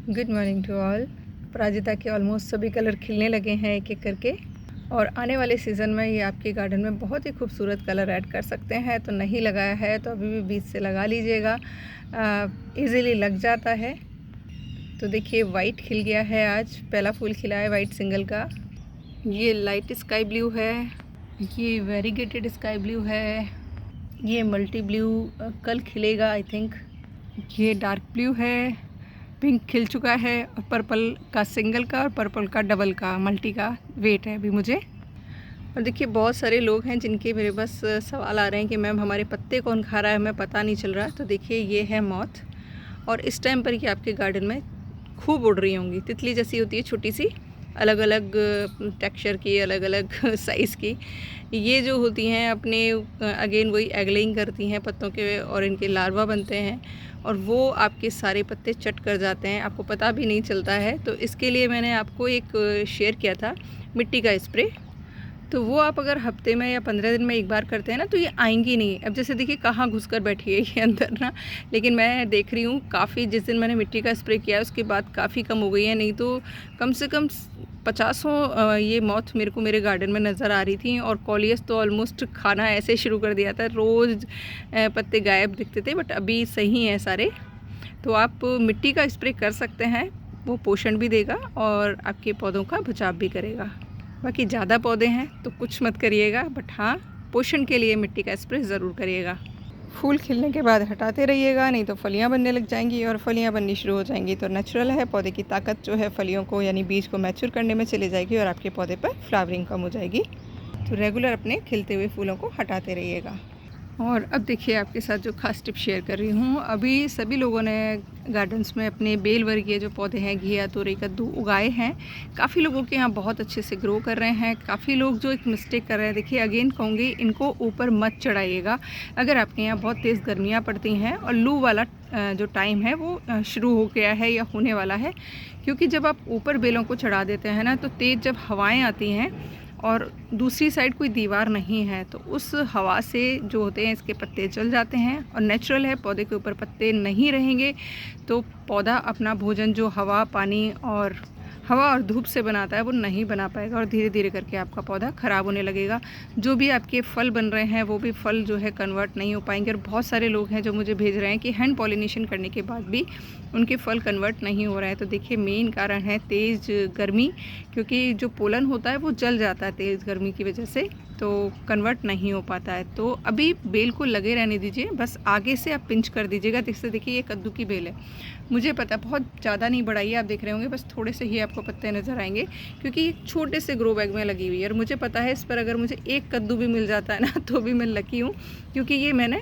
Good morning to all. Aparajita के almost सभी colour खिलने लगे हैं एक एक करके, और आने वाले सीज़न में ये आपके गार्डन में बहुत ही खूबसूरत कलर ऐड कर सकते हैं। तो नहीं लगाया है तो अभी भी बीज से लगा लीजिएगा, इजीली लग जाता है। तो देखिए वाइट खिल गया है, आज पहला फूल खिला है वाइट सिंगल का। ये लाइट स्काई ब्लू है, ये वेरीगेटेड स्काई ब्लू है, ये मल्टी ब्लू कल खिलेगा आई थिंक। ये डार्क ब्लू है, पिंक खिल चुका है, और पर्पल का सिंगल का और पर्पल का डबल का मल्टी का वेट है अभी मुझे। और देखिए बहुत सारे लोग हैं जिनके मेरे पास सवाल आ रहे हैं कि मैम हमारे पत्ते कौन खा रहा है, हमें पता नहीं चल रहा। तो देखिए ये है मॉथ, और इस टाइम पर ये आपके गार्डन में खूब उड़ रही होंगी। तितली जैसी होती है छोटी सी, अलग अलग टेक्सचर की, अलग अलग साइज़ की। ये जो होती हैं अपने अगेन वही एग लेइंग करती हैं पत्तों के, और इनके लार्वा बनते हैं और वो आपके सारे पत्ते चट कर जाते हैं, आपको पता भी नहीं चलता है। तो इसके लिए मैंने आपको एक शेयर किया था मिट्टी का स्प्रे। तो वो आप अगर हफ्ते में या 15 दिन में एक बार करते हैं ना तो ये आएंगी नहीं। अब जैसे देखिए कहाँ घुस कर बैठी है ये अंदर ना, लेकिन मैं देख रही हूँ काफ़ी, जिस दिन मैंने मिट्टी का स्प्रे किया उसके बाद काफ़ी कम हो गई है। नहीं तो कम से कम 50 ये मॉथ मेरे को मेरे गार्डन में नज़र आ रही थी। और कॉलियस तो ऑलमोस्ट खाना ऐसे शुरू कर दिया था, रोज़ पत्ते गायब दिखते थे, बट अभी सही हैं सारे। तो आप मिट्टी का स्प्रे कर सकते हैं, वो पोषण भी देगा और आपके पौधों का बचाव भी करेगा। बाकी ज़्यादा पौधे हैं तो कुछ मत करिएगा, बट हाँ पोषण के लिए मिट्टी का स्प्रे ज़रूर करिएगा। फूल खिलने के बाद हटाते रहिएगा, नहीं तो फलियां बनने लग जाएंगी, और फलियां बननी शुरू हो जाएंगी तो नेचुरल है पौधे की ताकत जो है फलियों को यानी बीज को मैच्योर करने में चली जाएगी और आपके पौधे पर फ्लावरिंग कम हो जाएगी। तो रेगुलर अपने खिलते हुए फूलों को हटाते रहिएगा। और अब देखिए आपके साथ जो खास टिप शेयर कर रही हूँ। अभी सभी लोगों ने गार्डन्स में अपने बेल वर्गीय जो पौधे हैं, घिया, तोरई, कद्दू उगाए हैं। काफ़ी लोगों के यहाँ बहुत अच्छे से ग्रो कर रहे हैं। काफ़ी लोग जो एक मिस्टेक कर रहे हैं, देखिए अगेन कहूँगी इनको ऊपर मत चढ़ाइएगा। अगर आपके यहाँ बहुत तेज़ गर्मियाँ पड़ती हैं और लू वाला जो टाइम है वो शुरू हो गया है या होने वाला है, क्योंकि जब आप ऊपर बेलों को चढ़ा देते हैं ना तो तेज़ जब हवाएँ आती हैं और दूसरी साइड कोई दीवार नहीं है तो उस हवा से जो होते हैं इसके पत्ते जल जाते हैं। और नेचुरल है पौधे के ऊपर पत्ते नहीं रहेंगे तो पौधा अपना भोजन जो हवा, पानी और धूप से बनाता है वो नहीं बना पाएगा, और धीरे धीरे करके आपका पौधा ख़राब होने लगेगा। जो भी आपके फल बन रहे हैं वो भी फल जो है कन्वर्ट नहीं हो पाएंगे। और बहुत सारे लोग हैं जो मुझे भेज रहे हैं कि हैंड पॉलिनेशन करने के बाद भी उनके फल कन्वर्ट नहीं हो रहे हैं। तो देखिए मेन कारण है तेज़ गर्मी, क्योंकि जो पोलन होता है वो जल जाता है तेज़ गर्मी की वजह से, तो कन्वर्ट नहीं हो पाता है। तो अभी बेल को लगे रहने दीजिए, बस आगे से आप पिंच कर दीजिएगा। जिससे देखिए ये कद्दू की बेल है, मुझे पता बहुत ज़्यादा नहीं बढ़ाई है, आप देख रहे होंगे बस थोड़े से ही आपको पत्ते नज़र आएंगे, क्योंकि एक छोटे से ग्रो बैग में लगी हुई है। और मुझे पता है इस पर अगर मुझे एक कद्दू भी मिल जाता है ना तो भी मैं लकी हूँ, क्योंकि ये मैंने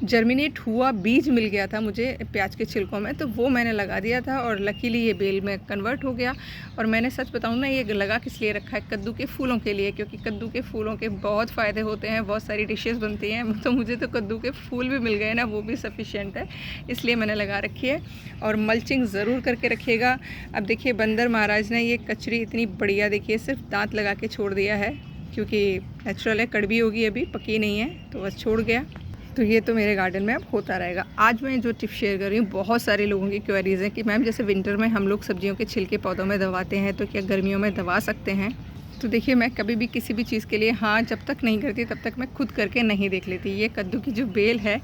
जर्मिनेट हुआ बीज मिल गया था मुझे प्याज के छिलकों में, तो वो मैंने लगा दिया था और लकीली ये बेल में कन्वर्ट हो गया। और मैंने सच बताऊँ ना ये लगा किस लिए रखा है, कद्दू के फूलों के लिए, क्योंकि कद्दू के फूलों के बहुत फ़ायदे होते हैं, बहुत सारी डिशेस बनती हैं। तो मुझे तो कद्दू के फूल भी मिल गए ना, वो भी सफिशिएंट है, इसलिए मैंने लगा रखी है। और मल्चिंग ज़रूर करके रखिएगा। अब देखिए बंदर महाराज ने ये कचरी इतनी बढ़िया, देखिए सिर्फ दांत लगा के छोड़ दिया है, क्योंकि नेचुरल है, कड़वी होगी अभी, पकी नहीं है, तो बस छोड़ गया। तो ये तो मेरे गार्डन में अब होता रहेगा। आज मैं जो टिप शेयर कर रही हूँ, बहुत सारे लोगों की क्वेरीज़ हैं कि मैम जैसे विंटर में हम लोग सब्जियों के छिलके पौधों में दबाते हैं, तो क्या गर्मियों में दबा सकते हैं? तो देखिए मैं कभी भी किसी भी चीज़ के लिए हाँ जब तक नहीं करती तब तक मैं खुद करके नहीं देख लेती। ये कद्दू की जो बेल है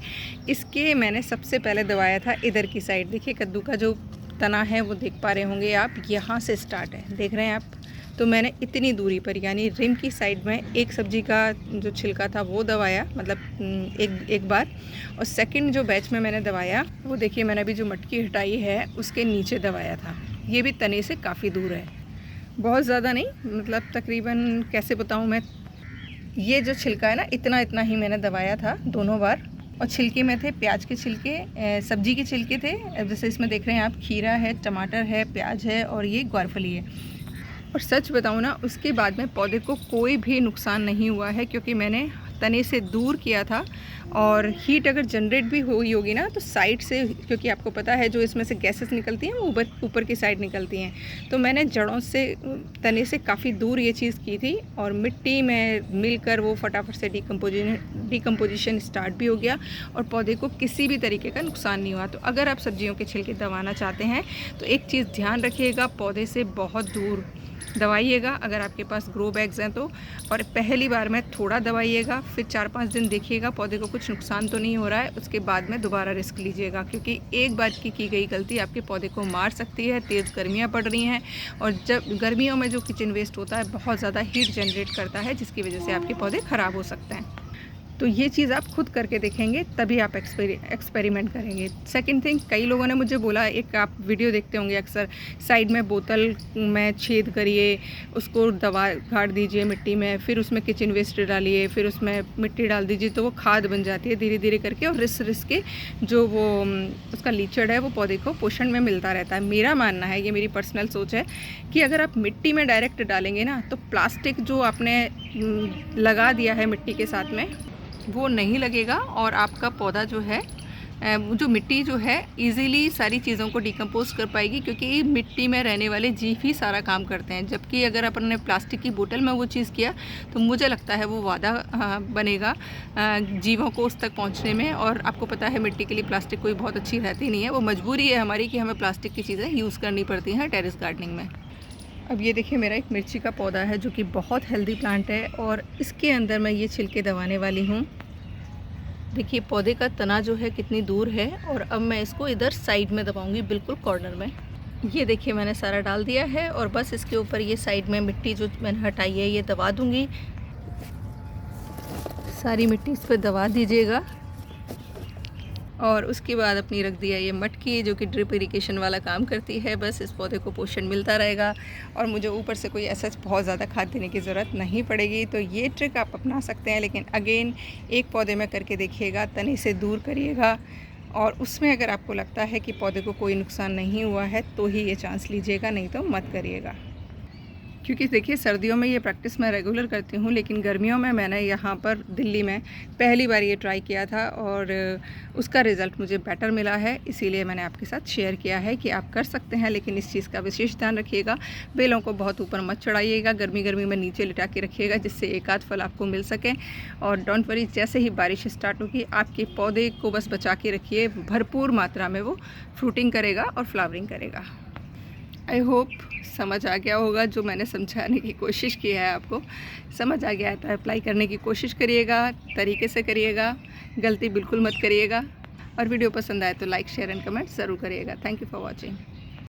इसके मैंने सबसे पहले दबाया था इधर की साइड। देखिए कद्दू का जो तना है वो देख पा रहे होंगे आप, यहाँ से स्टार्ट है, देख रहे हैं आप। तो मैंने इतनी दूरी पर यानी रिम की साइड में एक सब्जी का जो छिलका था वो दबाया, मतलब एक बार। और सेकंड जो बैच में मैंने दबाया वो देखिए मैंने अभी जो मटकी हटाई है उसके नीचे दबाया था। ये भी तने से काफ़ी दूर है, बहुत ज़्यादा नहीं, मतलब तकरीबन कैसे बताऊँ मैं, ये जो छिलका है ना इतना ही मैंने दबाया था दोनों बार। और छिलके में थे प्याज के छिलके, सब्जी के छिलके थे, जैसे इसमें देख रहे हैं आप, खीरा है, टमाटर है, प्याज है और ये ग्वारफली है। और सच बताऊँ ना उसके बाद में पौधे को कोई भी नुकसान नहीं हुआ है, क्योंकि मैंने तने से दूर किया था। और हीट अगर जनरेट भी हुई होगी ना तो साइड से, क्योंकि आपको पता है जो इसमें से गैसेस निकलती हैं वो ऊपर की साइड निकलती हैं, तो मैंने जड़ों से, तने से काफ़ी दूर ये चीज़ की थी और मिट्टी में मिलकर वो फटाफट से डिकम्पोजिशन स्टार्ट भी हो गया और पौधे को किसी भी तरीके का नुकसान नहीं हुआ। तो अगर आप सब्जियों के छिलके दबाना चाहते हैं तो एक चीज़ ध्यान रखिएगा, पौधे से बहुत दूर दबाइएगा अगर आपके पास ग्रो बैग्स हैं तो। और पहली बार में थोड़ा दबाइएगा, फिर 4-5 दिन देखिएगा पौधे को कुछ नुकसान तो नहीं हो रहा है, उसके बाद में दोबारा रिस्क लीजिएगा, क्योंकि एक बार की गई गलती आपके पौधे को मार सकती है। तेज़ गर्मियाँ पड़ रही हैं और जब गर्मियों में जो किचन वेस्ट होता है बहुत ज़्यादा हीट जनरेट करता है, जिसकी वजह से आपके पौधे ख़राब हो सकते हैं। तो ये चीज़ आप खुद करके देखेंगे तभी आप एक्सपेरिमेंट करेंगे। सेकंड थिंग, कई लोगों ने मुझे बोला, एक आप वीडियो देखते होंगे अक्सर, साइड में बोतल में छेद करिए, उसको दवा गाड़ दीजिए मिट्टी में, फिर उसमें किचन वेस्ट डालिए, फिर उसमें मिट्टी डाल दीजिए तो वो खाद बन जाती है धीरे धीरे करके, और रिस के जो वो उसका लीचड़ है वो पौधे को पोषण में मिलता रहता है। मेरा मानना है, ये मेरी पर्सनल सोच है, कि अगर आप मिट्टी में डायरेक्ट डालेंगे ना तो प्लास्टिक जो आपने लगा दिया है मिट्टी के साथ में वो नहीं लगेगा और आपका पौधा जो है, जो मिट्टी जो है इजीली सारी चीज़ों को डिकम्पोज कर पाएगी, क्योंकि मिट्टी में रहने वाले जीव ही सारा काम करते हैं। जबकि अगर अपन ने प्लास्टिक की बोतल में वो चीज़ किया तो मुझे लगता है वो वादा बनेगा जीवों को उस तक पहुंचने में। और आपको पता है मिट्टी के लिए प्लास्टिक कोई बहुत अच्छी रहती नहीं है, वो मजबूरी है हमारी कि हमें प्लास्टिक की चीज़ें यूज़ करनी पड़ती हैं टेरेस गार्डनिंग में। अब ये देखिए, मेरा एक मिर्ची का पौधा है जो कि बहुत हेल्दी प्लांट है और इसके अंदर मैं ये छिलके दबाने वाली हूँ। देखिए पौधे का तना जो है कितनी दूर है, और अब मैं इसको इधर साइड में दबाऊंगी, बिल्कुल कॉर्नर में। ये देखिए मैंने सारा डाल दिया है और बस इसके ऊपर ये साइड में मिट्टी जो मैंने हटाई है ये दबा दूंगी। सारी मिट्टी इस पर दबा दीजिएगा और उसके बाद अपनी रख दिया ये मटकी जो कि ड्रिप इरिगेशन वाला काम करती है। बस इस पौधे को पोषण मिलता रहेगा और मुझे ऊपर से कोई ऐसा बहुत ज़्यादा खाद देने की ज़रूरत नहीं पड़ेगी। तो ये ट्रिक आप अपना सकते हैं, लेकिन अगेन एक पौधे में करके देखिएगा, तने से दूर करिएगा और उसमें अगर आपको लगता है कि पौधे को कोई नुकसान नहीं हुआ है तो ही ये चांस लीजिएगा, नहीं तो मत करिएगा। क्योंकि देखिए सर्दियों में ये प्रैक्टिस मैं रेगुलर करती हूँ, लेकिन गर्मियों में मैंने यहाँ पर दिल्ली में पहली बार ये ट्राई किया था और उसका रिज़ल्ट मुझे बेटर मिला है, इसीलिए मैंने आपके साथ शेयर किया है कि आप कर सकते हैं। लेकिन इस चीज़ का विशेष ध्यान रखिएगा, बेलों को बहुत ऊपर मत चढ़ाइएगा, गर्मी में नीचे लिटा के रखिएगा जिससे एक आध फल आपको मिल सके। और डोंट वरी, जैसे ही बारिश स्टार्ट होगी आपके पौधे को बस बचा के रखिए, भरपूर मात्रा में वो फ्रूटिंग करेगा और फ्लावरिंग करेगा। आई होप समझ आ गया होगा जो मैंने समझाने की कोशिश की है, आपको समझ आ गया है तो अप्लाई करने की कोशिश करिएगा, तरीके से करिएगा, गलती बिल्कुल मत करिएगा। और वीडियो पसंद आए तो लाइक शेयर एंड कमेंट ज़रूर करिएगा। Thank you for watching.